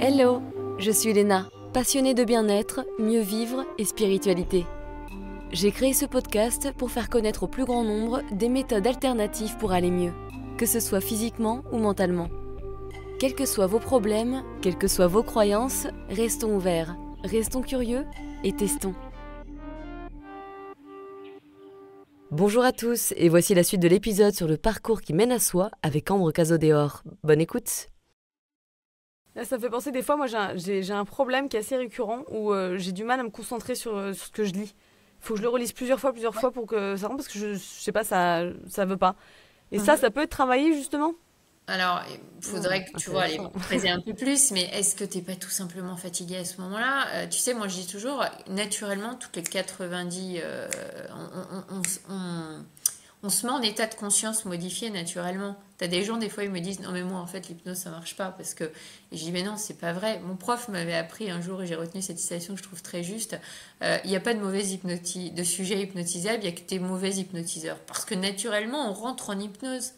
Hello, je suis Léna, passionnée de bien-être, mieux vivre et spiritualité. J'ai créé ce podcast pour faire connaître au plus grand nombre des méthodes alternatives pour aller mieux, que ce soit physiquement ou mentalement. Quels que soient vos problèmes, quelles que soient vos croyances, restons ouverts, restons curieux et testons. Bonjour à tous et voici la suite de l'épisode sur le parcours qui mène à soi avec Ambre Cazodéor. Bonne écoute. Là, ça me fait penser des fois, moi j'ai un problème qui est assez récurrent où j'ai du mal à me concentrer sur ce que je lis. Il faut que je le relise plusieurs fois pour que ça rentre parce que je sais pas, ça veut pas. Et ça peut être travaillé justement. Alors, il faudrait que tu vois, aller Intéressant. creuser un peu plus, mais est-ce que t'es pas tout simplement fatigué à ce moment-là? Tu sais, moi je dis toujours, naturellement, toutes les 90, on se met en état de conscience modifié naturellement. T'as des gens, des fois, ils me disent, non mais moi en fait l'hypnose ça marche pas parce que, et je dis mais non, c'est pas vrai. Mon prof m'avait appris un jour et j'ai retenu cette citation que je trouve très juste. Il n'y a pas de de sujet hypnotisable, il y a que des mauvais hypnotiseurs parce que naturellement on rentre en hypnose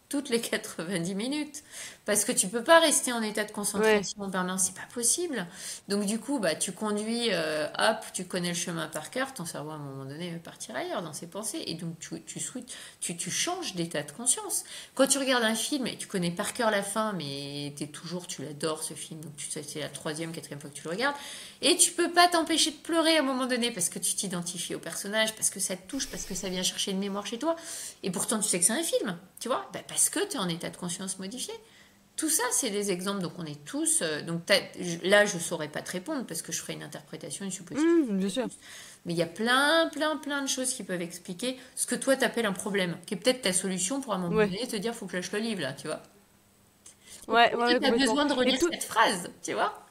toutes les 90 minutes. Parce que tu peux pas rester en état de Ouais, concentration en permanence, c'est pas possible. Donc du coup, bah, tu conduis, hop, tu connais le chemin par cœur, ton cerveau à un moment donné va partir ailleurs dans ses pensées, et donc tu changes d'état de conscience. Quand tu regardes un film et tu connais par cœur la fin, mais tu l'adores ce film, donc tu sais, c'est la troisième, quatrième fois que tu le regardes, et tu peux pas t'empêcher de pleurer à un moment donné parce que tu t'identifies au personnage, parce que ça te touche, parce que ça vient chercher une mémoire chez toi, et pourtant tu sais que c'est un film, tu vois, bah, parce que tu es en état de conscience modifié. Tout ça, c'est des exemples. Donc, on est tous. Là, je ne saurais pas te répondre parce que je ferais une interprétation, une supposition. bien sûr. Mais il y a plein de choses qui peuvent expliquer ce que toi, t'appelles un problème, qui est peut-être ta solution pour à un moment Ouais, donné te dire, faut que je lâche le livre, là, tu vois. Ou ouais, peut-être que tu as complètement. besoin de Et relire tout. cette phrase, tu vois.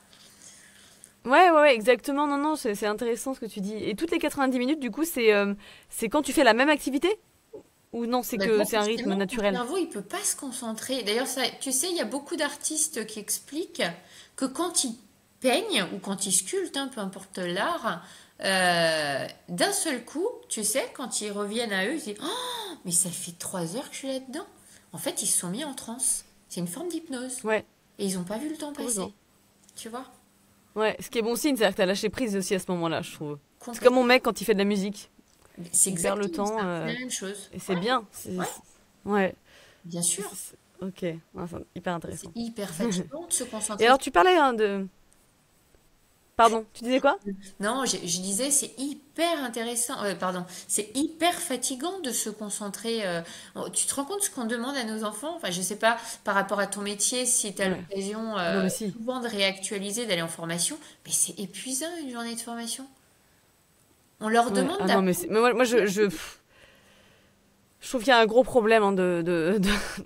Ouais, exactement. Non, non, c'est intéressant ce que tu dis. Et toutes les 90 minutes, du coup, c'est quand tu fais la même activité? Ou non, c'est Ben, que pas c'est un rythme forcément, ton naturel? cerveau, il peut pas se concentrer. D'ailleurs, ça, tu sais, il y a beaucoup d'artistes qui expliquent que quand ils peignent ou quand ils sculptent, hein, peu importe l'art, d'un seul coup, tu sais, quand ils reviennent à eux, ils disent, oh, mais ça fait 3 heures que je suis là-dedans. En fait, ils se sont mis en transe. C'est une forme d'hypnose. Ouais, Et ils n'ont pas vu le temps passer. complètement. Tu vois? Ouais, ce qui est bon signe, c'est-à-dire que t'as lâché prise aussi à ce moment-là, je trouve. C'est comme mon Complètement. mec quand il fait de la musique. C'est Il perd le exactement temps, ça. C'est la même chose. et c'est Ouais, bien. ouais, Ouais. bien sûr. Ok, ouais, c'est hyper C'est intéressant. hyper fatigant de se Et concentrer. alors, tu parlais hein, de... Pardon, tu disais quoi? Non, je disais, c'est hyper intéressant, pardon, c'est hyper fatigant de se concentrer. Tu te rends compte ce qu'on demande à nos enfants? Enfin, je sais pas, par rapport à ton métier, si tu as Ouais. l'occasion Non, mais si. souvent de réactualiser, d'aller en formation, mais c'est épuisant une journée de formation. On leur Ouais. demande Ah non, mais, d'apprendre. mais moi je trouve qu'il y a un gros problème hein,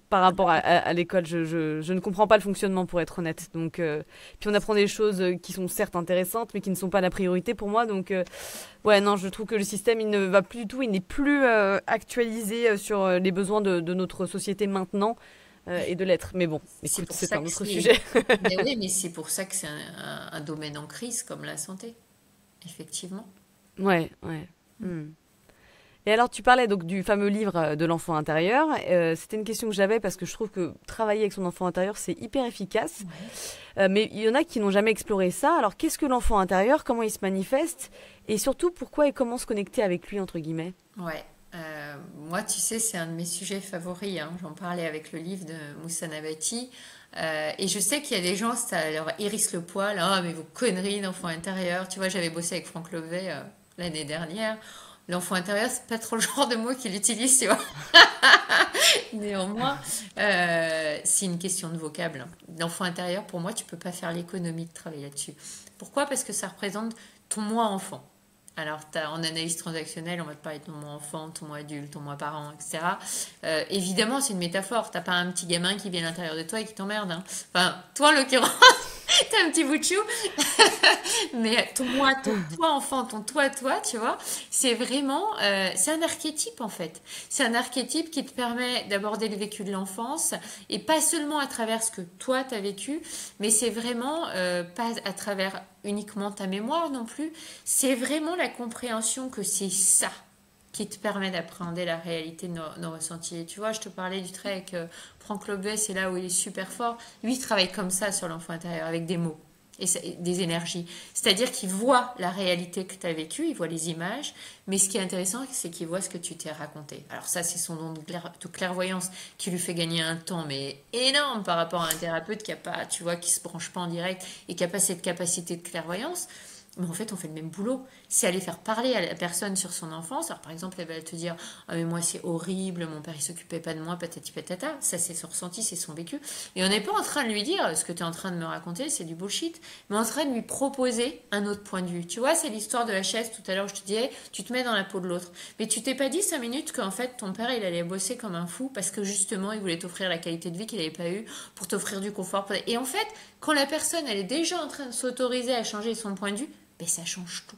par rapport à l'école. Je ne comprends pas le fonctionnement, pour être honnête. Donc, puis on apprend des choses qui sont certes intéressantes, mais qui ne sont pas la priorité pour moi. Donc, ouais, non, je trouve que le système, il ne va plus du tout, il n'est plus actualisé sur les besoins de notre société maintenant et de l'être. Mais bon, C'est écoute, pour c'est ça un que autre c'est. sujet. Mais oui, mais c'est pour ça que c'est un domaine en crise comme la santé, effectivement. Ouais. Hmm. Et alors, tu parlais donc du fameux livre de l'enfant intérieur. C'était une question que j'avais parce que je trouve que travailler avec son enfant intérieur, c'est hyper efficace. Ouais. Mais il y en a qui n'ont jamais exploré ça. Alors, qu'est-ce que l'enfant intérieur? Comment il se manifeste? Et surtout, pourquoi et comment se connecter avec lui, entre guillemets? Ouais. Moi, tu sais, c'est un de mes sujets favoris, hein. J'en parlais avec le livre de Moussa Nabati. Et je sais qu'il y a des gens, ça leur hérisse le poil. Ah, mais vos conneries d'enfant intérieur. Tu vois, j'avais bossé avec Franck Levet l'année dernière. L'enfant intérieur, c'est pas trop le genre de mot qu'il utilise, tu vois. Néanmoins, c'est une question de vocable. L'enfant intérieur, pour moi, tu peux pas faire l'économie de travailler là-dessus. Pourquoi? Parce que ça représente ton moi enfant. Alors, en analyse transactionnelle, on va te parler de ton moi enfant, ton moi adulte, ton moi parent, etc. Évidemment, c'est une métaphore. T'as pas un petit gamin qui vient à l'intérieur de toi et qui t'emmerde, hein. Enfin, toi, en l'occurrence, t'as un petit bout de chou. Mais ton moi, ton toi enfant, ton toi, tu vois, c'est vraiment, c'est un archétype en fait. C'est un archétype qui te permet d'aborder le vécu de l'enfance et pas seulement à travers ce que toi t'as vécu, mais c'est vraiment pas à travers uniquement ta mémoire non plus. C'est vraiment la compréhension que c'est ça qui te permet d'appréhender la réalité de nos ressentis. Et tu vois, je te parlais du trait avec Franck Lobet, c'est là où il est super fort. Lui, il travaille comme ça sur l'enfant intérieur, avec des mots. et des énergies. C'est-à-dire qu'il voit la réalité que tu as vécue, il voit les images, mais ce qui est intéressant, c'est qu'il voit ce que tu t'es raconté. Alors ça, c'est son don de clairvoyance qui lui fait gagner un temps, mais énorme par rapport à un thérapeute qui a pas, tu vois, qui se branche pas en direct et qui a pas cette capacité de clairvoyance. Mais en fait, on fait le même boulot. C'est aller faire parler à la personne sur son enfance. Alors, par exemple, elle va te dire « Ah, mais moi, c'est horrible, mon père, il s'occupait pas de moi, patati patata. » Ça, c'est son ressenti, c'est son vécu. Et on n'est pas en train de lui dire « Ce que tu es en train de me raconter, c'est du bullshit. » Mais en train de lui proposer un autre point de vue. Tu vois, c'est l'histoire de la chaise. Tout à l'heure, je te disais, tu te mets dans la peau de l'autre. Mais tu t'es pas dit 5 minutes qu'en fait, ton père, il allait bosser comme un fou parce que justement, il voulait t'offrir la qualité de vie qu'il n'avait pas eue pour t'offrir du confort. Et en fait, quand la personne, elle est déjà en train de s'autoriser à changer son point de vue, ben ça change tout.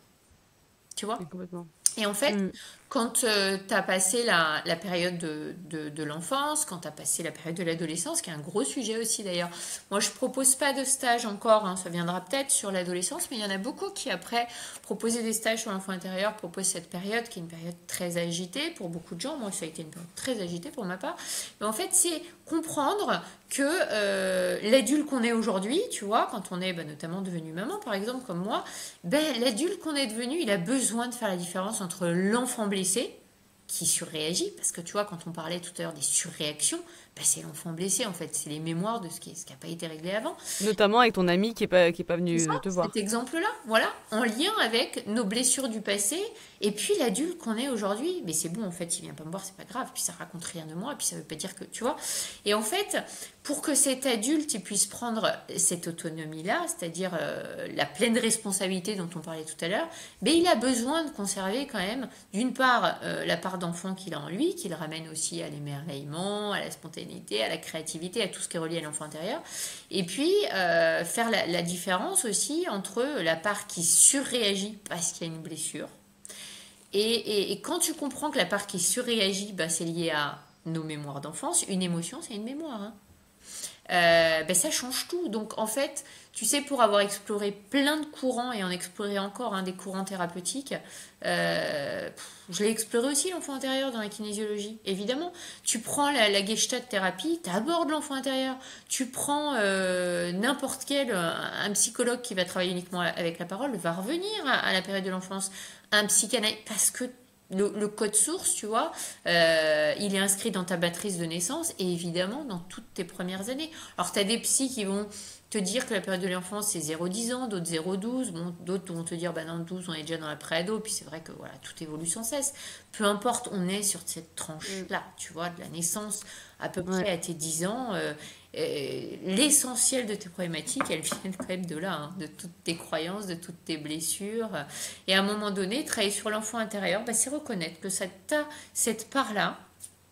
Tu vois? Complètement. Et en fait, Mm. quand tu as passé la période de l'enfance, quand tu as passé la période de l'adolescence, qui est un gros sujet aussi d'ailleurs, moi je propose pas de stage encore, hein, ça viendra peut-être sur l'adolescence, mais il y en a beaucoup qui après proposer des stages sur l'enfant intérieur proposent cette période qui est une période très agitée pour beaucoup de gens. Moi ça a été une période très agitée pour ma part. Mais en fait c'est comprendre que l'adulte qu'on est aujourd'hui, tu vois, quand on est notamment devenu maman par exemple comme moi, ben, l'adulte qu'on est devenu, il a besoin de faire la différence entre l'enfant blessé qui surréagit, parce que tu vois, quand on parlait tout à l'heure des surréactions, ben, c'est l'enfant blessé en fait, c'est les mémoires de ce qui n'a pas été réglé avant. Notamment avec ton ami qui est pas C'est venu ça, te cet voir. exemple-là, voilà, en lien avec nos blessures du passé et puis l'adulte qu'on est aujourd'hui. Mais c'est bon, en fait, il vient pas me voir, c'est pas grave, puis ça raconte rien de moi, puis ça veut pas dire que, tu vois. Et en fait, pour que cet adulte il puisse prendre cette autonomie-là, c'est-à-dire la pleine responsabilité dont on parlait tout à l'heure, ben, il a besoin de conserver quand même, d'une part, la part d'enfant qu'il a en lui, qu'il ramène aussi à l'émerveillement, à la spontanéité, à la créativité, à tout ce qui est relié à l'enfant intérieur. Et puis, faire la différence aussi entre la part qui surréagit parce qu'il y a une blessure. Et quand tu comprends que la part qui surréagit, bah, c'est lié à nos mémoires d'enfance, une émotion, c'est une mémoire. Hein. Ben, ça change tout. Donc en fait, tu sais, pour avoir exploré plein de courants et en explorer encore des courants thérapeutiques, je l'ai exploré aussi l'enfant intérieur dans la kinésiologie. Évidemment, tu prends la Gestalt thérapie, tu abordes l'enfant intérieur. Tu prends n'importe quel un psychologue qui va travailler uniquement avec la parole va revenir à la période de l'enfance. Un psychanalyste, parce que le code source, tu vois, il est inscrit dans ta matrice de naissance et évidemment dans toutes tes premières années. Alors, tu as des psys qui vont te dire que la période de l'enfance, c'est 0-10 ans, d'autres 0-12. Bon, d'autres vont te dire, bah non, 12, on est déjà dans la pré-ado. Puis c'est vrai que voilà, tout évolue sans cesse. Peu importe, on est sur cette tranche-là, tu vois, de la naissance à peu près Ouais. à tes 10 ans. L'essentiel de tes problématiques, elles viennent quand même de là, hein, de toutes tes croyances, de toutes tes blessures. Et à un moment donné, travailler sur l'enfant intérieur, bah, c'est reconnaître que ça t'a cette part-là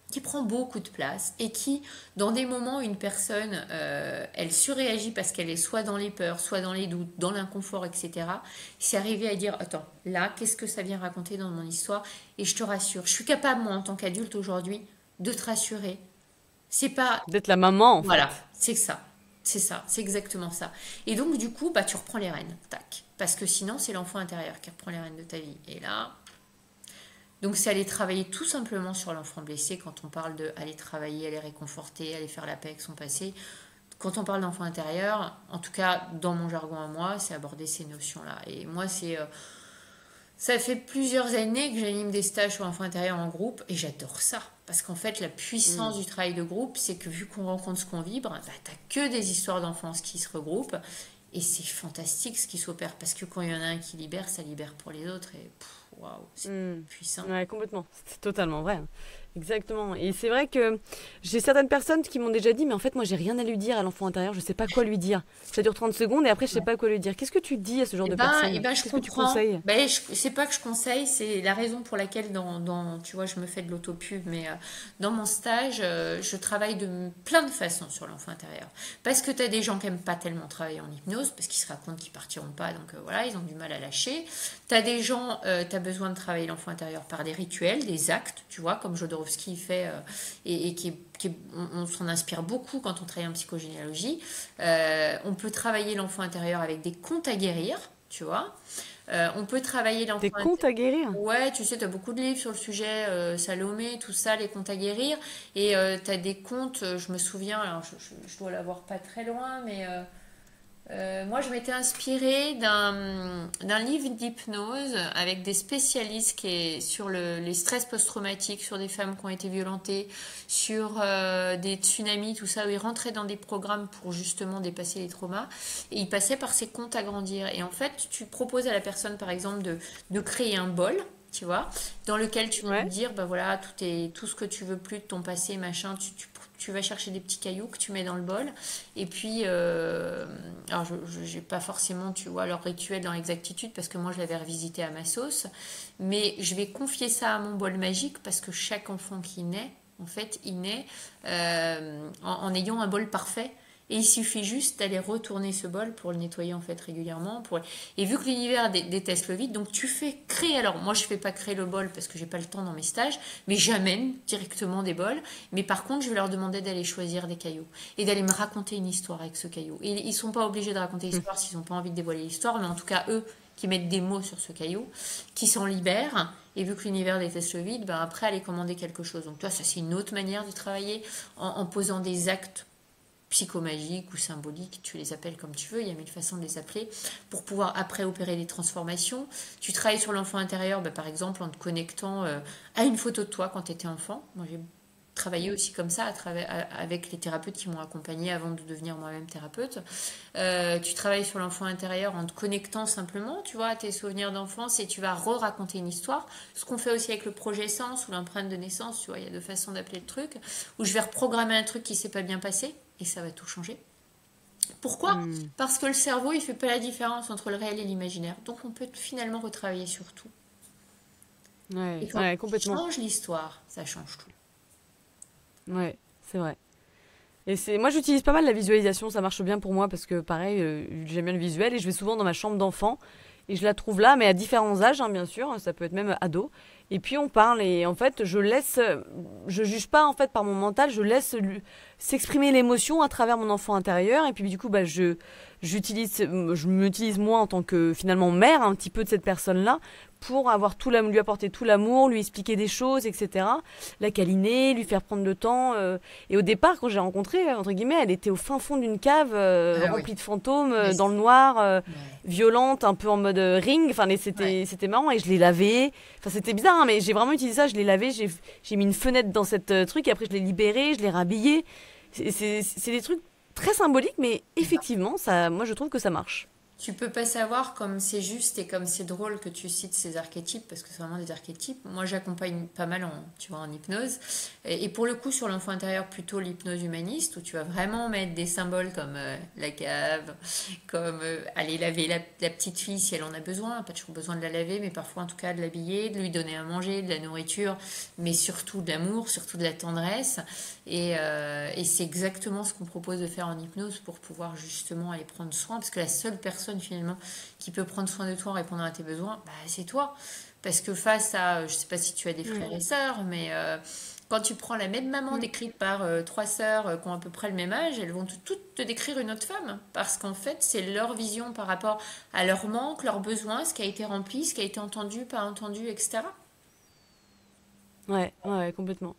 qui prend beaucoup de place et qui, dans des moments où une personne, elle surréagit parce qu'elle est soit dans les peurs, soit dans les doutes, dans l'inconfort, etc., c'est arriver à dire, attends, là, qu'est-ce que ça vient raconter dans mon histoire? Et je te rassure, je suis capable, moi, en tant qu'adulte aujourd'hui, de te rassurer. C'est pas D'être la maman, en voilà, fait. c'est ça. C'est ça, c'est exactement ça. Et donc, du coup, bah, tu reprends les rênes. Tac. Parce que sinon, c'est l'enfant intérieur qui reprend les rênes de ta vie. Et là, donc c'est aller travailler tout simplement sur l'enfant blessé quand on parle de aller travailler, aller réconforter, aller faire la paix avec son passé. Quand on parle d'enfant intérieur, en tout cas dans mon jargon à moi, c'est aborder ces notions-là. Et moi, ça fait plusieurs années que j'anime des stages sur l'enfant intérieur en groupe et j'adore ça. Parce qu'en fait, la puissance Mm. du travail de groupe, c'est que vu qu'on rencontre ce qu'on vibre, bah, t'as que des histoires d'enfance qui se regroupent. Et c'est fantastique ce qui s'opère. Parce que quand il y en a un qui libère, ça libère pour les autres. Et waouh, c'est Mm. puissant. Ouais, complètement. C'est totalement vrai. Hein. Exactement. Et c'est vrai que j'ai certaines personnes qui m'ont déjà dit, mais en fait, moi, j'ai rien à lui dire à l'enfant intérieur, je sais pas quoi lui dire. Ça dure 30 secondes et après, je sais pas quoi lui dire. Qu'est-ce que tu dis à ce genre de Eh personnes? ben, je Qu'est-ce que tu comprends. conseilles? Ben, c'est pas que je conseille, c'est la raison pour laquelle tu vois, je me fais de l'autopub, mais dans mon stage, je travaille de plein de façons sur l'enfant intérieur. Parce que tu as des gens qui aiment pas tellement travailler en hypnose, parce qu'ils se racontent qu'ils partiront pas, donc voilà, ils ont du mal à lâcher. Tu as des gens, tu as besoin de travailler l'enfant intérieur par des rituels, des actes, tu vois, comme Jodorowsky fait, et on s'en inspire beaucoup quand on travaille en psychogénéalogie. On peut travailler l'enfant intérieur avec des contes à guérir, tu vois. On peut travailler l'enfant Des comptes à guérir? Ouais, tu sais, tu as beaucoup de livres sur le sujet, Salomé, tout ça, les contes à guérir. Et tu as des contes, je me souviens, alors je dois l'avoir pas très loin, mais Moi, je m'étais inspirée d'un livre d'hypnose avec des spécialistes qui est sur les stress post-traumatiques, sur des femmes qui ont été violentées, sur des tsunamis, tout ça, où ils rentraient dans des programmes pour justement dépasser les traumas. Et ils passaient par ces comptes à grandir. Et en fait, tu proposes à la personne, par exemple, de créer un bol. Tu vois, dans lequel tu vas Ouais. lui dire, bah voilà, tout ce que tu veux plus de ton passé, machin, tu vas chercher des petits cailloux que tu mets dans le bol. Et puis, alors je n'ai pas forcément, tu vois, leur rituel dans l'exactitude parce que moi je l'avais revisité à ma sauce, mais je vais confier ça à mon bol magique parce que chaque enfant qui naît, en fait, il naît en ayant un bol parfait. Et il suffit juste d'aller retourner ce bol pour le nettoyer en fait régulièrement. Et vu que l'univers déteste le vide, donc tu fais créer. Alors moi je fais pas créer le bol parce que j'ai pas le temps dans mes stages, mais j'amène directement des bols. Mais par contre je vais leur demander d'aller choisir des cailloux et d'aller me raconter une histoire avec ce caillou. Et ils sont pas obligés de raconter l'histoire s'ils ont pas envie de dévoiler l'histoire, mais en tout cas eux qui mettent des mots sur ce caillou, qui s'en libèrent. Et vu que l'univers déteste le vide, ben après aller commander quelque chose. Donc toi ça c'est une autre manière de travailler en posant des actes psychomagiques ou symboliques, tu les appelles comme tu veux, il y a mille façons de les appeler, pour pouvoir après opérer des transformations. Tu travailles sur l'enfant intérieur, bah, par exemple en te connectant à une photo de toi quand tu étais enfant. Moi j'ai travaillé aussi comme ça avec les thérapeutes qui m'ont accompagnée avant de devenir moi-même thérapeute. Tu travailles sur l'enfant intérieur en te connectant simplement, tu vois, à tes souvenirs d'enfance et tu vas re-raconter une histoire. Ce qu'on fait aussi avec le projet Sens ou l'empreinte de naissance, tu vois, il y a deux façons d'appeler le truc, où je vais reprogrammer un truc qui s'est pas bien passé et ça va tout changer. Pourquoi ? Parce que le cerveau, il fait pas la différence entre le réel et l'imaginaire. Donc on peut finalement retravailler sur tout. Ouais, Et quand ouais, on complètement. change l'histoire, ça change tout. Ouais, c'est vrai. Et moi j'utilise pas mal la visualisation, ça marche bien pour moi parce que pareil, j'aime bien le visuel et je vais souvent dans ma chambre d'enfant et je la trouve là, mais à différents âges, hein, bien sûr, ça peut être même ado. Et puis on parle et en fait je juge pas en fait par mon mental, je laisse s'exprimer l'émotion à travers mon enfant intérieur et puis du coup bah je m'utilise moi en tant que finalement mère un petit peu de cette personne-là pour avoir lui apporter tout l'amour, lui expliquer des choses, etc. La câliner, lui faire prendre le temps. Et au départ, quand j'ai rencontré, entre guillemets, elle était au fin fond d'une cave remplie de fantômes, dans le noir, Ouais. violente, un peu en mode ring. Enfin, c'était marrant et je l'ai lavée. Enfin, c'était bizarre, hein, mais j'ai vraiment utilisé ça. Je l'ai lavée, j'ai mis une fenêtre dans cette truc et après je l'ai libérée, je l'ai rhabillée. C'est des trucs très symboliques, mais effectivement, moi je trouve que ça marche. Tu peux pas savoir comme c'est juste et comme c'est drôle que tu cites ces archétypes parce que c'est vraiment des archétypes. Moi, j'accompagne pas mal tu vois, en hypnose. Et pour le coup, sur l'enfant intérieur, plutôt l'hypnose humaniste où tu vas vraiment mettre des symboles comme la cave, comme aller laver la petite fille si elle en a besoin. Pas toujours besoin de la laver, mais parfois en tout cas de l'habiller, de lui donner à manger, de la nourriture, mais surtout de l'amour, surtout de la tendresse. Et c'est exactement ce qu'on propose de faire en hypnose pour pouvoir justement aller prendre soin parce que la seule personne finalement qui peut prendre soin de toi en répondant à tes besoins, bah, c'est toi. Parce que face à, je sais pas si tu as des frères et sœurs, mais quand tu prends la même maman décrite par trois sœurs qui ont à peu près le même âge, elles vont toutes te décrire une autre femme. Parce qu'en fait, c'est leur vision par rapport à leur manque, leurs besoins, ce qui a été rempli, ce qui a été entendu, pas entendu, etc. Ouais, ouais, complètement.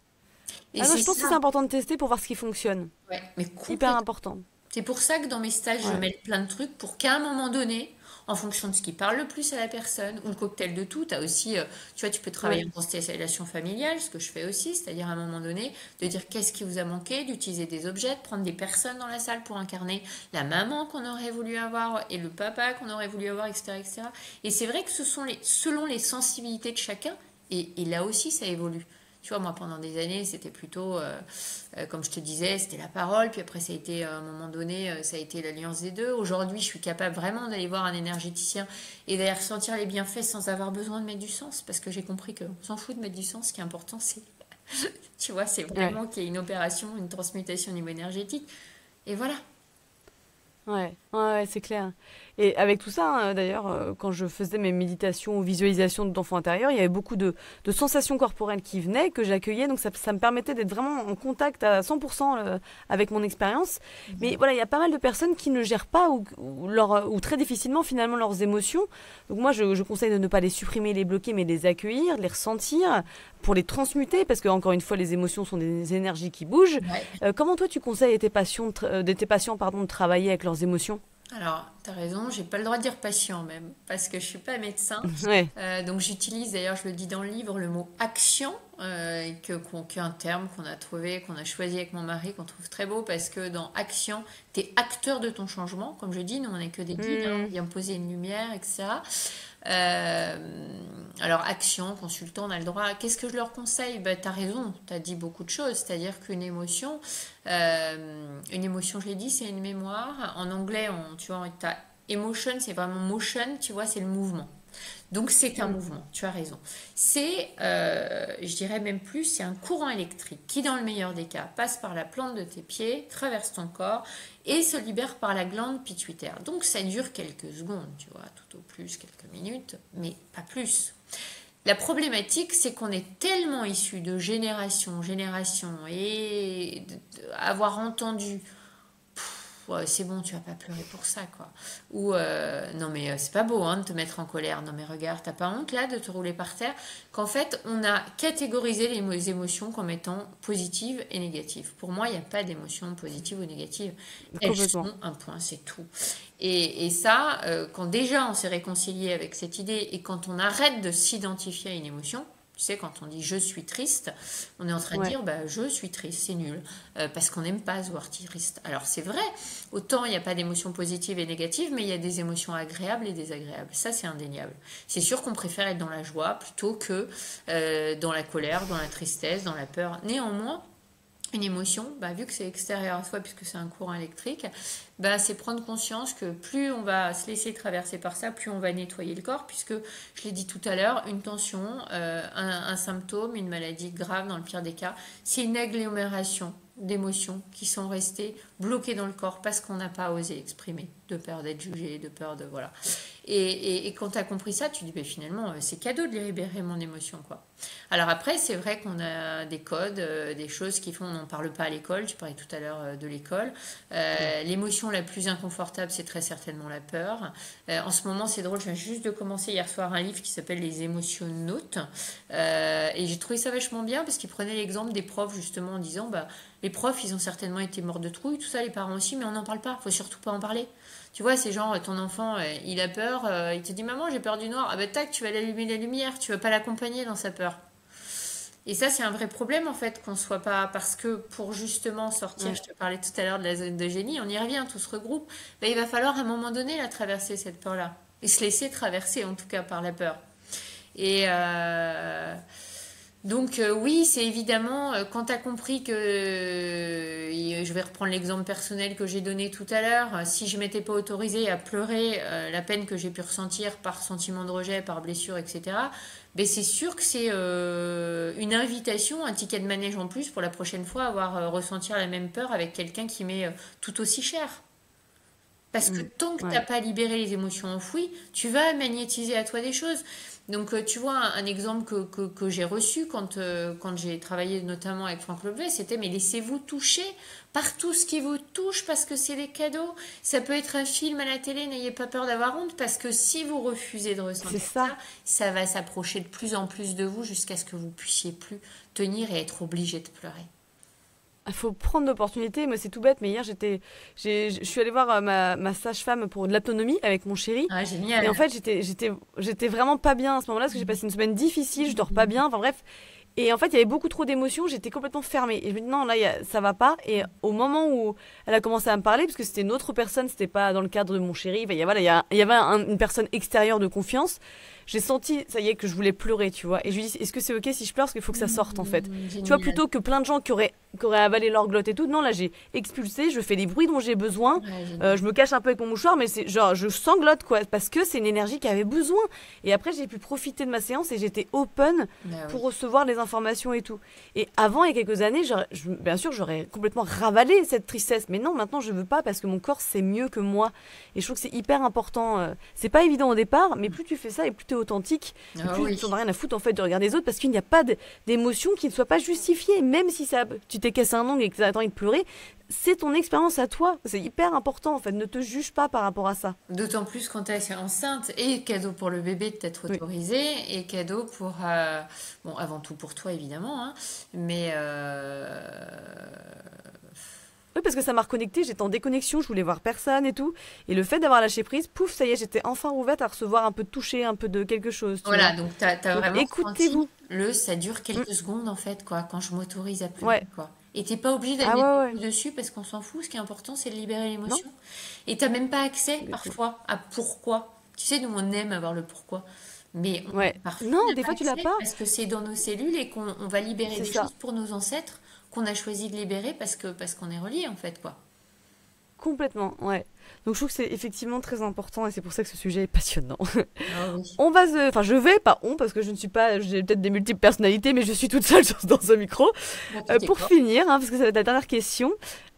Et Ah non, c'est je pense que ça. c'est important de tester pour voir ce qui fonctionne. Ouais, mais Hyper complètement. important. C'est pour ça que dans mes stages, je Ouais. mets plein de trucs pour qu'à un moment donné, en fonction de ce qui parle le plus à la personne, ou le cocktail de tout, tu as aussi, tu vois, tu peux travailler Ouais. en constellation familiale, ce que je fais aussi, c'est-à-dire à un moment donné, de dire qu'est-ce qui vous a manqué, d'utiliser des objets, de prendre des personnes dans la salle pour incarner la maman qu'on aurait voulu avoir et le papa qu'on aurait voulu avoir, etc., etc. Et c'est vrai que ce sont selon les sensibilités de chacun, et là aussi, ça évolue. Tu vois, moi, pendant des années, c'était plutôt, comme je te disais, c'était la parole. Puis après, ça a été, à un moment donné, ça a été l'alliance des deux. Aujourd'hui, je suis capable vraiment d'aller voir un énergéticien et d'aller ressentir les bienfaits sans avoir besoin de mettre du sens. Parce que j'ai compris qu'on s'en fout de mettre du sens. Ce qui est important, c'est, tu vois, c'est Ouais. vraiment qu'il y ait une opération, une transmutation au niveau énergétique. Et voilà. Ouais, ouais, ouais, c'est clair. Et avec tout ça, hein, d'ailleurs, quand je faisais mes méditations ou visualisations d'enfants intérieurs, il y avait beaucoup de sensations corporelles qui venaient, que j'accueillais. Donc ça me permettait d'être vraiment en contact à 100% avec mon expérience. Mais voilà, il y a pas mal de personnes qui ne gèrent pas ou très difficilement finalement leurs émotions. Donc moi, je conseille de ne pas les supprimer, les bloquer, mais de les accueillir, de les ressentir, pour les transmuter, parce que encore une fois, les émotions sont des énergies qui bougent. Ouais. Comment toi, tu conseilles à tes patients, tes patients pardon, de travailler avec leurs émotions? Alors, tu as raison, j'ai pas le droit de dire patient même, parce que je suis pas médecin. Ouais. Donc j'utilise, d'ailleurs je le dis dans le livre, le mot action, qui est un terme qu'on a trouvé, qu'on a choisi avec mon mari, qu'on trouve très beau, parce que dans action, tu es acteur de ton changement. Comme je dis, nous on n'est que des guides, hein, on vient poser une lumière, etc. Alors action, consultant, on a le droit. Qu'est-ce que je leur conseille? Ben, tu as raison, tu as dit beaucoup de choses, c'est-à-dire une émotion, je l'ai dit, c'est une mémoire. En anglais, tu vois, emotion, c'est vraiment motion, tu vois, c'est le mouvement. Donc c'est un mouvement, tu as raison. Je dirais même plus, c'est un courant électrique qui, dans le meilleur des cas, passe par la plante de tes pieds, traverse ton corps et se libère par la glande pituitaire. Donc ça dure quelques secondes, tu vois, tout au plus quelques minutes, mais pas plus. La problématique, c'est qu'on est tellement issu de génération en génération et avoir entendu ouais, c'est bon, tu vas pas pleurer pour ça, quoi. Ou non mais c'est pas beau hein, de te mettre en colère. Non mais regarde, t'as pas honte là de te rouler par terre. Qu'en fait, on a catégorisé les émotions comme étant positives et négatives. Pour moi, il n'y a pas d'émotions positives ou négatives. Elles Complètement. sont un point, c'est tout. Et ça, quand déjà on s'est réconcilié avec cette idée et quand on arrête de s'identifier à une émotion, tu sais, quand on dit je suis triste, on est en train de Ouais. dire bah, je suis triste, c'est nul, parce qu'on n'aime pas se voir triste. Alors c'est vrai, autant il n'y a pas d'émotions positives et négatives, mais il y a des émotions agréables et désagréables. Ça, c'est indéniable. C'est sûr qu'on préfère être dans la joie plutôt que dans la colère, dans la tristesse, dans la peur. Néanmoins, une émotion, bah, vu que c'est extérieur à soi, puisque c'est un courant électrique, bah, c'est prendre conscience que plus on va se laisser traverser par ça, plus on va nettoyer le corps, puisque, je l'ai dit tout à l'heure, une tension, un symptôme, une maladie grave dans le pire des cas, c'est une agglomération d'émotions qui sont restées bloquées dans le corps parce qu'on n'a pas osé exprimer, de peur d'être jugé, de peur de... Voilà. Et quand tu as compris ça, tu dis, bah, finalement, c'est cadeau de libérer mon émotion, quoi. Alors après, c'est vrai qu'on a des codes, des choses qui font, on n'en parle pas à l'école, tu parlais tout à l'heure de l'école. L'émotion la plus inconfortable, c'est très certainement la peur. En ce moment, c'est drôle, je viens juste de commencer hier soir un livre qui s'appelle Les émotionnautes. Et j'ai trouvé ça vachement bien parce qu'il prenait l'exemple des profs justement en disant, bah, les profs, ils ont certainement été morts de trouille, tout ça, les parents aussi, mais on n'en parle pas, faut surtout pas en parler. Tu vois, c'est genre, ton enfant, il a peur, il te dit, maman, j'ai peur du noir. Ah bah tac, tu vas allumer la lumière, tu vas pas l'accompagner dans sa peur. Et ça, c'est un vrai problème, en fait, qu'on soit pas... Parce que pour justement sortir, je te parlais tout à l'heure de la zone de génie, on y revient, tout se regroupe, bah, il va falloir à un moment donné la traverser, cette peur-là. Et se laisser traverser, en tout cas, par la peur. Et... Donc oui, c'est évidemment, quand tu as compris que, et je vais reprendre l'exemple personnel que j'ai donné tout à l'heure, si je m'étais pas autorisée à pleurer la peine que j'ai pu ressentir par sentiment de rejet, par blessure, etc., ben c'est sûr que c'est une invitation, un ticket de manège en plus pour la prochaine fois, avoir ressentir la même peur avec quelqu'un qui m'est tout aussi cher. Parce que tant que tu n'as Ouais. pas libéré les émotions enfouies, tu vas magnétiser à toi des choses. Donc, tu vois, un exemple que j'ai reçu quand j'ai travaillé notamment avec Franck Levet, c'était mais laissez-vous toucher par tout ce qui vous touche parce que c'est des cadeaux. Ça peut être un film à la télé, n'ayez pas peur d'avoir honte parce que si vous refusez de C'est ressentir ça. ça, ça va s'approcher de plus en plus de vous jusqu'à ce que vous puissiez plus tenir et être obligé de pleurer. Il faut prendre l'opportunité. Moi, c'est tout bête, mais hier, je suis allée voir ma sage-femme pour de l'autonomie avec mon chéri. Ah, Et en génial. fait, j'étais vraiment pas bien à ce moment-là parce que j'ai passé une semaine difficile, je dors pas bien. Enfin bref. Et en fait, il y avait beaucoup trop d'émotions, j'étais complètement fermée. Et je me dis non, là, ça va pas. Et au moment où elle a commencé à me parler, parce que c'était une autre personne, c'était pas dans le cadre de mon chéri, enfin, il y avait une personne extérieure de confiance. J'ai senti, ça y est, que je voulais pleurer, tu vois. Et je lui dis, est-ce que c'est ok si je pleure? Parce qu'il faut que ça sorte, en fait. Tu vois, Génial. plutôt que plein de gens qui auraient avalé leur glotte et tout, non, là, j'ai expulsé, je fais les bruits dont j'ai besoin. Ouais, génial. Je me cache un peu avec mon mouchoir, mais c'est genre, je sanglote, quoi. Parce que c'est une énergie qui avait besoin. Et après, j'ai pu profiter de ma séance et j'étais open Bah pour oui. recevoir les informations et tout. Et avant, il y a quelques années, bien sûr, j'aurais complètement ravalé cette tristesse. Mais non, maintenant, je veux pas parce que mon corps, c'est mieux que moi. Et je trouve que c'est hyper important. C'est pas évident au départ, mais plus tu fais ça et plus tu es authentique, et Ah plus oui. tu n'en as rien à foutre en fait de regarder les autres parce qu'il n'y a pas d'émotion qui ne soit pas justifiée. Même si tu t'es cassé un ongle et que tu as envie de pleurer, c'est ton expérience à toi. C'est hyper important en fait. Ne te juge pas par rapport à ça. D'autant plus quand tu es enceinte, et cadeau pour le bébé de t'être Oui. autorisé, et cadeau pour, bon, avant tout pour toi évidemment, hein, mais Oui, parce que ça m'a reconnecté, j'étais en déconnexion, je voulais voir personne et tout. Et le fait d'avoir lâché prise, pouf, ça y est, j'étais enfin ouverte à recevoir un peu de toucher, un peu de quelque chose, tu Voilà, vois. donc tu as Donc vraiment senti écoutez-vous. ça dure Mm, quelques secondes en fait, quoi, quand je m'autorise à pleurer, ouais. quoi. Et t'es pas obligé d'aller Ah mettre ouais, des ouais. mots dessus parce qu'on s'en fout. Ce qui est important, c'est de libérer Non? l'émotion. Et t'as même pas accès Complètement. parfois à pourquoi. Tu sais, nous on aime avoir le pourquoi, mais Ouais. parfois on Non, n'a des pas fois tu l'as accès pas. parce que c'est dans nos cellules et qu'on va libérer C'est des ça. choses pour nos ancêtres qu'on a choisi de libérer parce qu'on est relié en fait, quoi. Complètement, ouais. Donc je trouve que c'est effectivement très important et c'est pour ça que ce sujet est passionnant. Ah oui. On va se... Enfin, je vais, pas on, parce que je ne suis pas... J'ai peut-être des multiples personnalités, mais je suis toute seule dans ce micro. Bon, tout est Pour corps. finir, hein, parce que ça va être la dernière question,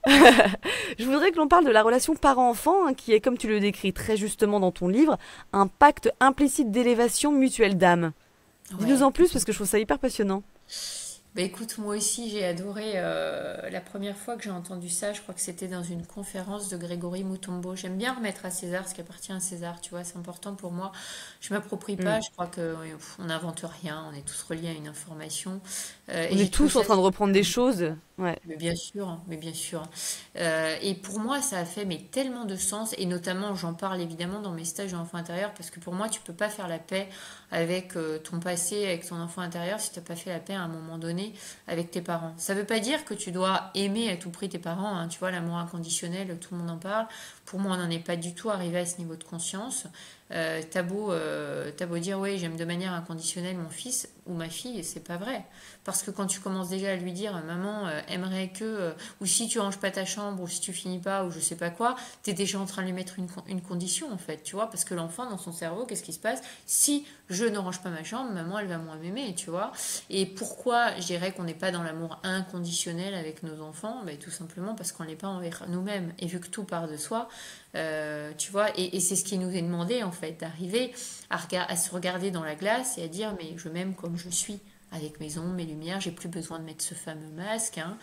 je voudrais que l'on parle de la relation parent-enfant, hein, qui est, comme tu le décris très justement dans ton livre, un pacte implicite d'élévation mutuelle d'âme. Dis-nous Ouais. en plus, parce que je trouve ça hyper passionnant. Bah écoute, moi aussi j'ai adoré la première fois que j'ai entendu ça, je crois que c'était dans une conférence de Grégory Mutombo. J'aime bien remettre à César ce qui appartient à César, tu vois, c'est important pour moi. Je m'approprie pas, Mm. je crois que on n'invente rien, on est tous reliés à une information. Et On j'ai est trouvé tous en ça train de super. reprendre des choses. Ouais. Mais bien sûr, hein, mais bien sûr. Et pour moi, ça a fait mais tellement de sens, et notamment, j'en parle évidemment dans mes stages d'enfant intérieur, parce que pour moi, tu peux pas faire la paix avec ton passé, avec ton enfant intérieur, si tu n'as pas fait la paix à un moment donné avec tes parents. Ça veut pas dire que tu dois aimer à tout prix tes parents, hein, tu vois, l'amour inconditionnel, tout le monde en parle. Pour moi, on n'en est pas du tout arrivé à ce niveau de conscience. T'as beau dire, oui, j'aime de manière inconditionnelle mon fils ou ma fille, c'est pas vrai. Parce que quand tu commences déjà à lui dire, maman aimerait que, ou si tu ranges pas ta chambre, ou si tu finis pas, ou je sais pas quoi, t'es déjà en train de lui mettre une condition, en fait, tu vois, parce que l'enfant, dans son cerveau, qu'est-ce qui se passe? Si je ne range pas ma chambre, maman, elle va moins m'aimer, tu vois. Et pourquoi je dirais qu'on n'est pas dans l'amour inconditionnel avec nos enfants? Ben, tout simplement parce qu'on n'est pas envers nous-mêmes. Et vu que tout part de soi, tu vois, et c'est ce qui nous est demandé, en fait, d'arriver à se regarder dans la glace et à dire, mais je m'aime comme je suis, avec mes ombres, mes lumières, j'ai plus besoin de mettre ce fameux masque, hein,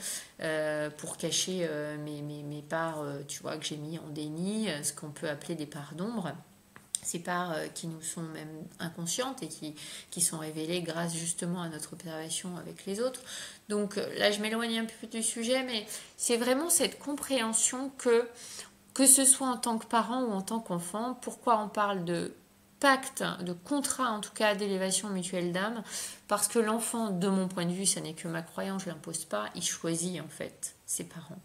pour cacher mes parts, tu vois, que j'ai mis en déni, ce qu'on peut appeler des parts d'ombre, ces parts qui nous sont même inconscientes et qui sont révélées grâce justement à notre observation avec les autres. Donc là, je m'éloigne un peu du sujet, mais c'est vraiment cette compréhension que ce soit en tant que parent ou en tant qu'enfant, pourquoi on parle de pacte, de contrat en tout cas d'élévation mutuelle d'âme, parce que l'enfant, de mon point de vue, ça n'est que ma croyance, je l'impose pas, il choisit en fait ses parents.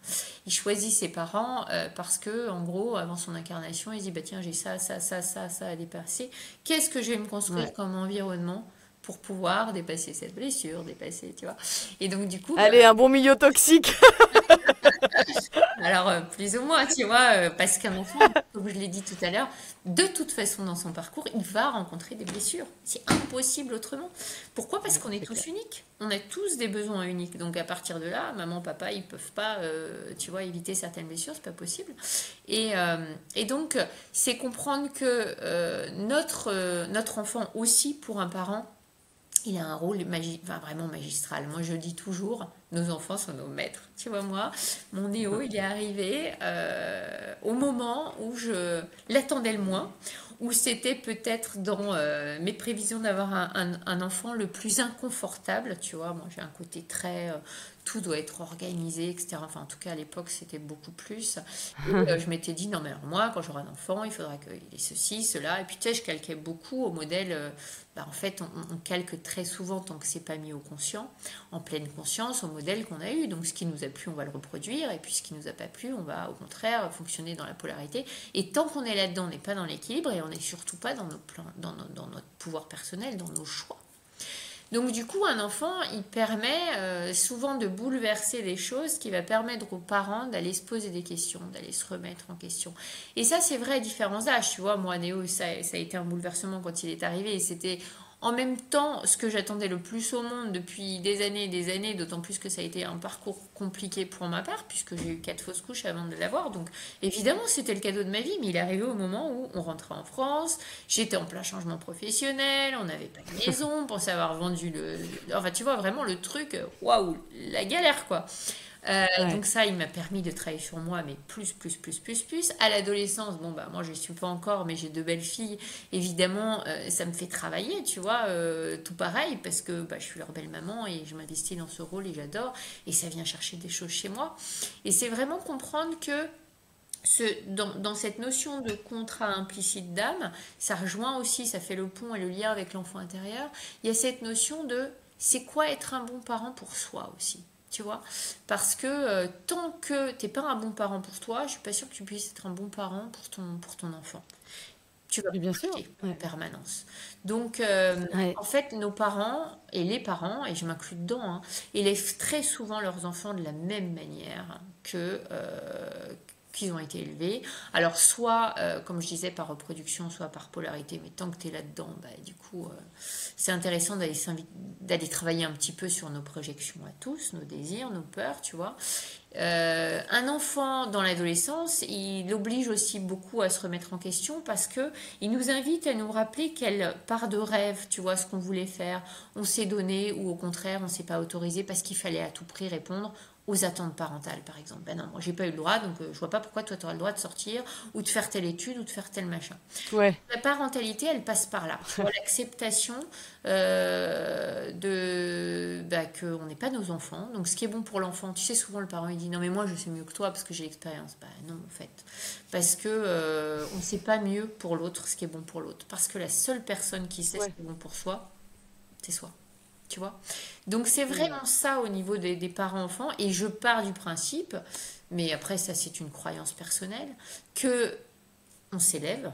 Il choisit ses parents parce que, en gros, avant son incarnation, il se dit, bah tiens, j'ai ça à dépasser. Qu'est-ce que je vais me construire Ouais. comme environnement pour pouvoir dépasser cette blessure, dépasser, tu vois. Et donc, du coup, bah, Allez, un bon milieu toxique. alors, plus ou moins, tu vois, parce qu'un enfant, comme je l'ai dit tout à l'heure, de toute façon, dans son parcours, il va rencontrer des blessures. C'est impossible autrement. Pourquoi? Parce qu'on est C'est clair. tous uniques. On a tous des besoins uniques. Donc, à partir de là, maman, papa, ils peuvent pas, tu vois, éviter certaines blessures, c'est pas possible. Et donc, c'est comprendre que notre enfant aussi, pour un parent, il a un rôle enfin, vraiment magistral. Moi, je dis toujours, nos enfants sont nos maîtres. Tu vois, moi, mon Néo, il est arrivé au moment où je l'attendais le moins, où c'était peut-être dans mes prévisions d'avoir un enfant le plus inconfortable. Tu vois, moi, j'ai un côté très... tout doit être organisé, etc. Enfin, en tout cas, à l'époque, c'était beaucoup plus. Et je m'étais dit, non, mais alors moi, quand j'aurai un enfant, il faudra qu'il ait ceci, cela. Et puis, tu sais, je calquais beaucoup au modèle... bah, en fait, on calque très souvent, tant que c'est pas mis au conscient, en pleine conscience, au modèle qu'on a eu. Donc, ce qui nous a plu, on va le reproduire. Et puis, ce qui nous a pas plu, on va, au contraire, fonctionner dans la polarité. Et tant qu'on est là-dedans, on n'est pas dans l'équilibre et on n'est surtout pas dans dans notre pouvoir personnel, dans nos choix. Donc du coup, un enfant, il permet souvent de bouleverser les choses, qui va permettre aux parents d'aller se poser des questions, d'aller se remettre en question. Et ça, c'est vrai à différents âges. Tu vois, moi, Néo, ça a été un bouleversement quand il est arrivé. Et c'était en même temps ce que j'attendais le plus au monde depuis des années et des années, d'autant plus que ça a été un parcours compliqué pour ma part, puisque j'ai eu 4 fausses couches avant de l'avoir. Donc évidemment, c'était le cadeau de ma vie, mais il est arrivé au moment où on rentrait en France, j'étais en plein changement professionnel, on n'avait pas de maison, on pensait avoir vendu enfin tu vois, vraiment le truc, waouh, la galère quoi. Ouais. Donc ça, il m'a permis de travailler sur moi, mais plus, plus, plus, plus, plus. À l'adolescence, bon, bah, moi, je ne suis pas encore, mais j'ai deux belles filles. Évidemment, ça me fait travailler, tu vois, tout pareil, parce que bah, je suis leur belle maman et je m'investis dans ce rôle et j'adore. Et ça vient chercher des choses chez moi. Et c'est vraiment comprendre que dans cette notion de contrat implicite d'âme, ça rejoint aussi, ça fait le pont et le lien avec l'enfant intérieur. Il y a cette notion de c'est quoi être un bon parent pour soi aussi. Tu vois, parce que tant que t'es pas un bon parent pour toi, je suis pas sûre que tu puisses être un bon parent pour ton enfant. Tu vas Mais bien sûr. critiquer en Ouais. permanence. Donc, Ouais. en fait, nos parents et les parents, et je m'inclus dedans, hein, élèvent très souvent leurs enfants de la même manière qu'ils ont été élevés. Alors, soit, comme je disais, par reproduction, soit par polarité, mais tant que tu es là-dedans, bah, du coup, c'est intéressant d'aller travailler un petit peu sur nos projections à tous, nos désirs, nos peurs, tu vois. Un enfant dans l'adolescence, il oblige aussi beaucoup à se remettre en question parce que il nous invite à nous rappeler quelle part de rêve, tu vois, ce qu'on voulait faire, on s'est donné ou au contraire on s'est pas autorisé parce qu'il fallait à tout prix répondre aux attentes parentales, par exemple. Ben non, moi j'ai pas eu le droit, donc je vois pas pourquoi toi tu auras le droit de sortir ou de faire telle étude ou de faire tel machin. Ouais. La parentalité, elle passe par là. Pour l'acceptation qu'on n'est pas nos enfants. Donc, ce qui est bon pour l'enfant, tu sais, souvent le parent il dit non, mais moi je sais mieux que toi parce que j'ai l'expérience. Bah non, en fait. Parce que on ne sait pas mieux pour l'autre ce qui est bon pour l'autre. Parce que la seule personne qui sait ce Ouais. qui est bon pour soi, c'est soi. Tu vois? Donc, c'est Mm. vraiment ça au niveau des parents-enfants. Et je pars du principe, mais après, ça, c'est une croyance personnelle, que on s'élève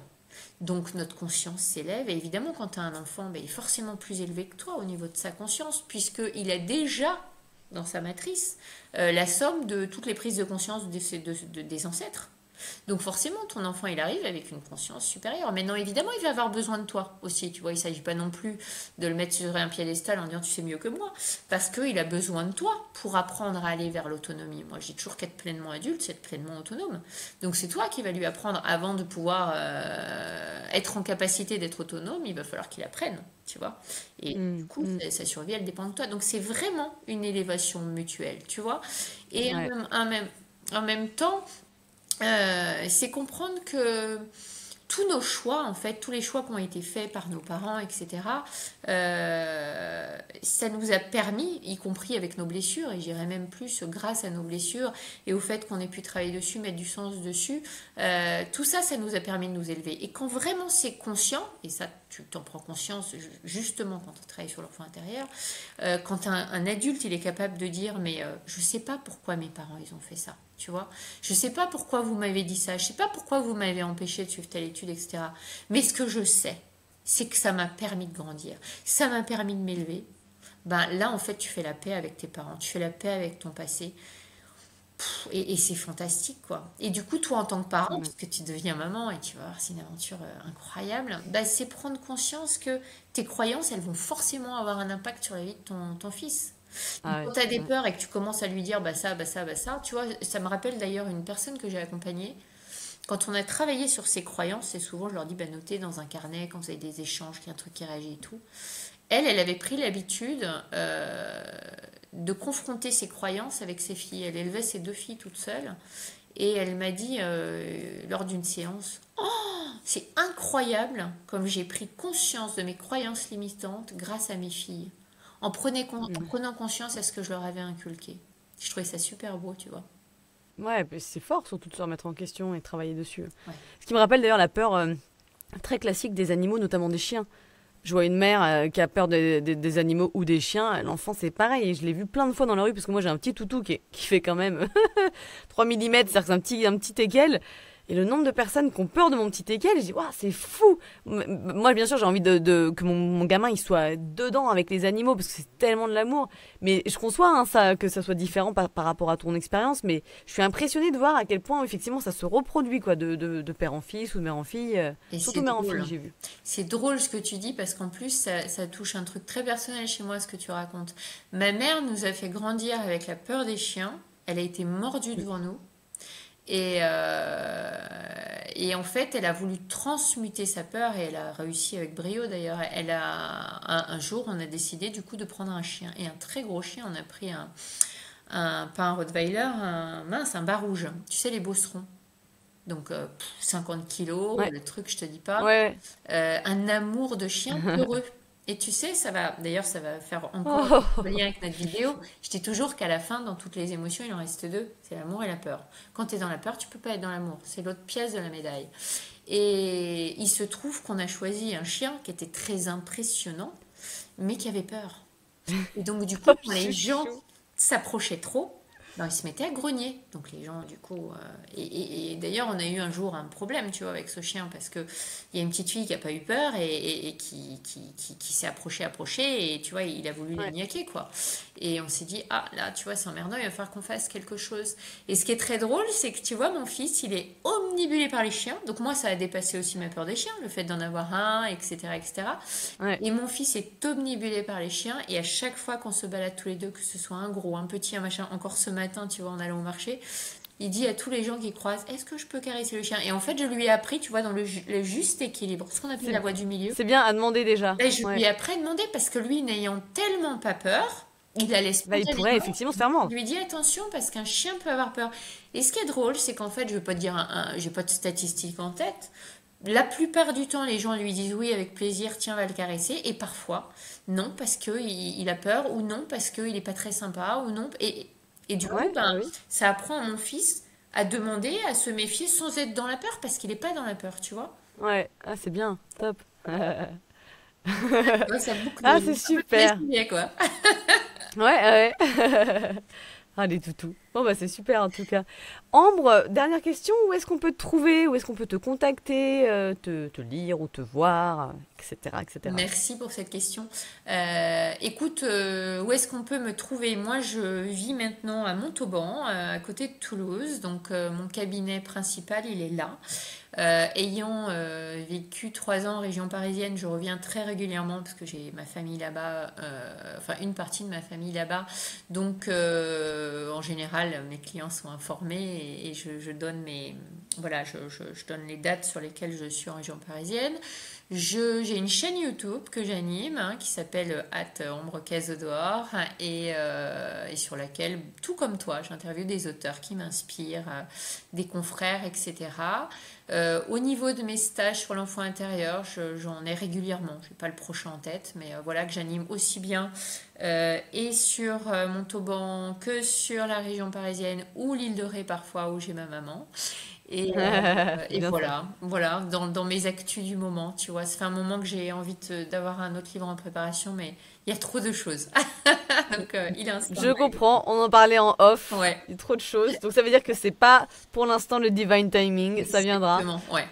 donc notre conscience s'élève. Et évidemment, quand tu as un enfant, ben, il est forcément plus élevé que toi au niveau de sa conscience, puisqu'il a déjà dans sa matrice la somme de toutes les prises de conscience des ancêtres. Donc forcément, ton enfant, il arrive avec une conscience supérieure. Maintenant, évidemment, il va avoir besoin de toi aussi. Tu vois, il ne s'agit pas non plus de le mettre sur un piédestal en disant tu sais mieux que moi, parce qu'il a besoin de toi pour apprendre à aller vers l'autonomie. Moi, j'ai toujours qu'être pleinement adulte, c'est être pleinement autonome. Donc c'est toi qui vas lui apprendre avant de pouvoir être en capacité d'être autonome, il va falloir qu'il apprenne. Tu vois, et du Mm. coup, Mm. sa survie, elle dépend de toi. Donc, c'est vraiment une élévation mutuelle, tu vois. Et Ouais. en même temps, c'est comprendre que tous nos choix, en fait, tous les choix qui ont été faits par nos parents, etc., ça nous a permis, y compris avec nos blessures, et j'irais même plus grâce à nos blessures et au fait qu'on ait pu travailler dessus, mettre du sens dessus, tout ça, ça nous a permis de nous élever. Et quand vraiment c'est conscient, et ça, tu t'en prends conscience justement quand on travaille sur l'enfant intérieur, quand un adulte, il est capable de dire, mais je sais pas pourquoi mes parents, ils ont fait ça. Tu vois, je sais pas pourquoi vous m'avez dit ça, je sais pas pourquoi vous m'avez empêché de suivre telle étude, etc. Mais ce que je sais, c'est que ça m'a permis de grandir, ça m'a permis de m'élever. Ben là, en fait, tu fais la paix avec tes parents, tu fais la paix avec ton passé. Et c'est fantastique, quoi. Et du coup, toi, en tant que parent, Ouais. parce que tu deviens maman et tu vas voir, c'est une aventure incroyable, bah, c'est prendre conscience que tes croyances, elles vont forcément avoir un impact sur la vie de ton fils. Donc, Ah quand ouais. tu as des Ouais. peurs et que tu commences à lui dire bah ça, bah ça, bah ça, tu vois, ça me rappelle d'ailleurs une personne que j'ai accompagnée. Quand on a travaillé sur ses croyances, c'est souvent, je leur dis, bah, notez dans un carnet quand vous avez des échanges, qu'il y a un truc qui réagit et tout. Elle avait pris l'habitude de confronter ses croyances avec ses filles. Elle élevait ses deux filles toute seule. Et elle m'a dit lors d'une séance, c'est incroyable comme j'ai pris conscience de mes croyances limitantes grâce à mes filles, en Mm. prenant conscience à ce que je leur avais inculqué. Je trouvais ça super beau, tu vois. Ouais, puis c'est fort surtout de se remettre en question et de travailler dessus. Ouais. Ce qui me rappelle d'ailleurs la peur très classique des animaux, notamment des chiens. Je vois une mère qui a peur des animaux ou des chiens. L'enfant, c'est pareil. Et je l'ai vu plein de fois dans la rue parce que moi, j'ai un petit toutou qui fait quand même 3 millimètres, c'est-à-dire que c'est un petit teckel. Et le nombre de personnes qui ont peur de mon petit teckel, je dis, waouh, c'est fou! Moi, bien sûr, j'ai envie que mon gamin il soit dedans avec les animaux parce que c'est tellement de l'amour. Mais je conçois hein, ça, que ça soit différent par rapport à ton expérience. Mais je suis impressionnée de voir à quel point, effectivement, ça se reproduit quoi, de père en fils ou de mère en fille. Et Surtout c'est mère en drôle, fille, hein. j'ai vu. C'est drôle ce que tu dis parce qu'en plus, ça touche un truc très personnel chez moi, ce que tu racontes. Ma mère nous a fait grandir avec la peur des chiens. Elle a été mordue devant nous. Et en fait, elle a voulu transmuter sa peur et elle a réussi avec brio d'ailleurs. Un jour, on a décidé du coup de prendre un chien et un très gros chien. On a pris pas un Rottweiler, un bas rouge. Tu sais, les beaucerons. Donc 50 kilos, Ouais. le truc, je te dis pas. Ouais. Un amour de chien peureux. Et tu sais, d'ailleurs, ça va faire encore Oh. un lien avec notre vidéo. Je dis toujours qu'à la fin, dans toutes les émotions, il en reste deux. C'est l'amour et la peur. Quand tu es dans la peur, tu peux pas être dans l'amour. C'est l'autre pièce de la médaille. Et il se trouve qu'on a choisi un chien qui était très impressionnant, mais qui avait peur. Et donc, du coup, quand les gens Chouchou. s'approchaient trop, ben, ils se mettaient à grogner. Donc les gens, du coup... et d'ailleurs, on a eu un jour un problème, tu vois, avec ce chien, parce que il y a une petite fille qui n'a pas eu peur et qui s'est approchée, et tu vois, il a voulu la Ouais. niaquer, quoi. Et on s'est dit, ah, là, tu vois, c'est emmerdant, il va falloir qu'on fasse quelque chose. Et ce qui est très drôle, c'est que, tu vois, mon fils, il est omnibulé par les chiens. Donc moi, ça a dépassé aussi ma peur des chiens, le fait d'en avoir un, etc., etc. Ouais. Et mon fils est omnibulé par les chiens. Et à chaque fois qu'on se balade tous les deux, que ce soit un gros, un petit, un machin, encore ce matin, tu vois, en allant au marché, il dit à tous les gens qui croisent, est-ce que je peux caresser le chien? Et en fait, je lui ai appris, tu vois, dans le juste équilibre, ce qu'on appelle C'est la voie du milieu. c'est bien à demander déjà. Et je lui Ouais. ai après demandé, parce que lui, n'ayant tellement pas peur, il allait Bah, il pourrait spontanément. effectivement se faire mordre. Je lui dis attention parce qu'un chien peut avoir peur. Et ce qui est drôle, c'est qu'en fait, je ne vais pas te dire, j'ai pas de statistiques en tête. La plupart du temps, les gens lui disent oui avec plaisir, tiens, va le caresser. Et parfois, non parce qu'il a peur, ou non parce qu'il n'est pas très sympa, ou non. Et du coup, Ouais, bah ben, oui. ça apprend à mon fils à demander, à se méfier sans être dans la peur, parce qu'il n'est pas dans la peur, tu vois. Ouais. Ah, c'est bien. Top. Ouais, ça boucle Ah, de c'est super. plaisir, quoi. Ouais, ouais. Ah, les toutous. Bon, bah, c'est super en tout cas. Ambre, dernière question. Où est-ce qu'on peut te trouver? Où est-ce qu'on peut te contacter, te lire ou te voir, etc., etc. Merci pour cette question. Écoute, où est-ce qu'on peut me trouver? Moi, je vis maintenant à Montauban, à côté de Toulouse. Donc, mon cabinet principal, il est là. Ayant vécu 3 ans en région parisienne, je reviens très régulièrement parce que j'ai ma famille là-bas, enfin une partie de ma famille là-bas. Donc, en général, mes clients sont informés et je donne voilà, je donne les dates sur lesquelles je suis en région parisienne. J'ai une chaîne YouTube que j'anime qui s'appelle Ombre Case dehors et sur laquelle, tout comme toi, j'interviewe des auteurs qui m'inspirent, des confrères, etc. Au niveau de mes stages sur l'enfant intérieur, j'en ai régulièrement. Je n'ai pas le prochain en tête, mais voilà que j'anime aussi bien et sur Montauban que sur la région parisienne ou l'île de Ré parfois où j'ai ma maman. Et, C'est et bien ça. voilà, dans mes actus du moment, tu vois. Ça fait un moment que j'ai envie d'avoir un autre livre en préparation, mais il y a trop de choses. Donc, il est un Je comprends, on en parlait en off. Ouais, Il y a trop de choses. Donc ça veut dire que c'est pas pour l'instant le divine timing, ça viendra. exactement, ouais.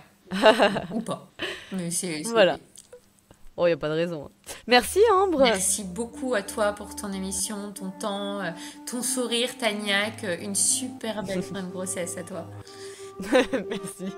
Ou pas. Mais Voilà. Oh, il n'y a pas de raison. Merci Ambre. Merci beaucoup à toi pour ton émission, ton temps, ton sourire, ta niaque. Une super belle fin de grossesse à toi. Merci.